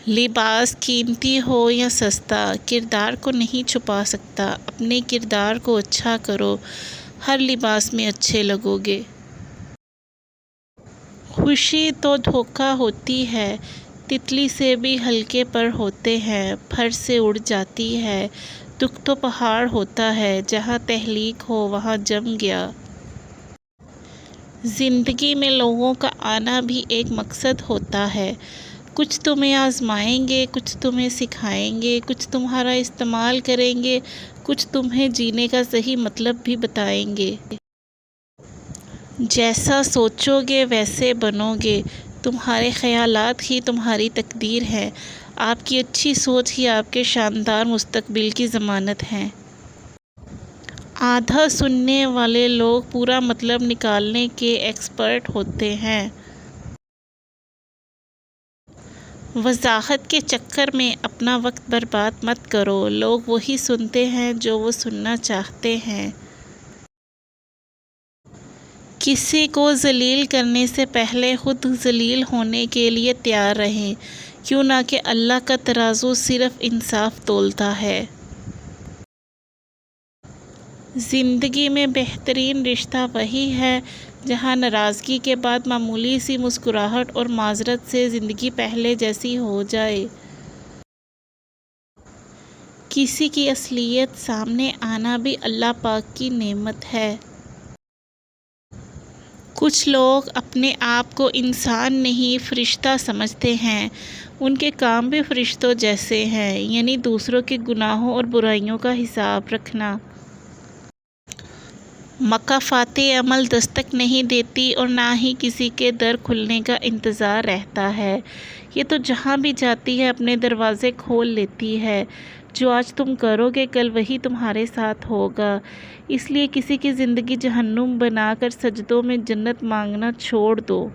لباس قیمتی ہو یا سستا کردار کو نہیں چھپا سکتا۔ اپنے کردار کو اچھا کرو، ہر لباس میں اچھے لگو گے۔ خوشی تو دھوکہ ہوتی ہے، تتلی سے بھی ہلکے پر ہوتے ہیں، پر سے اڑ جاتی ہے۔ دکھ تو پہاڑ ہوتا ہے، جہاں تخلیق ہو وہاں جم گیا۔ زندگی میں لوگوں کا آنا بھی ایک مقصد ہوتا ہے۔ کچھ تمہیں آزمائیں گے، کچھ تمہیں سکھائیں گے، کچھ تمہارا استعمال کریں گے، کچھ تمہیں جینے کا صحیح مطلب بھی بتائیں گے۔ جیسا سوچو گے ویسے بنو گے۔ تمہارے خیالات ہی تمہاری تقدیر ہیں۔ آپ کی اچھی سوچ ہی آپ کے شاندار مستقبل کی ضمانت ہے۔ آدھا سننے والے لوگ پورا مطلب نکالنے کے ایکسپرٹ ہوتے ہیں۔ وضاحت کے چکر میں اپنا وقت برباد مت کرو، لوگ وہی سنتے ہیں جو وہ سننا چاہتے ہیں۔ کسی کو ذلیل کرنے سے پہلے خود ذلیل ہونے کے لیے تیار رہیں، کیوں نہ کہ اللہ کا ترازو صرف انصاف تولتا ہے۔ زندگی میں بہترین رشتہ وہی ہے جہاں ناراضگی کے بعد معمولی سی مسکراہٹ اور معذرت سے زندگی پہلے جیسی ہو جائے۔ کسی کی اصلیت سامنے آنا بھی اللہ پاک کی نعمت ہے۔ کچھ لوگ اپنے آپ کو انسان نہیں فرشتہ سمجھتے ہیں۔ ان کے کام بھی فرشتوں جیسے ہیں، یعنی دوسروں کے گناہوں اور برائیوں کا حساب رکھنا۔ مکافات عمل دستک نہیں دیتی اور نہ ہی کسی کے در کھلنے کا انتظار رہتا ہے۔ یہ تو جہاں بھی جاتی ہے اپنے دروازے کھول لیتی ہے۔ جو آج تم کرو گے کل وہی تمہارے ساتھ ہوگا۔ اس لیے کسی کی زندگی جہنم بنا کر سجدوں میں جنت مانگنا چھوڑ دو۔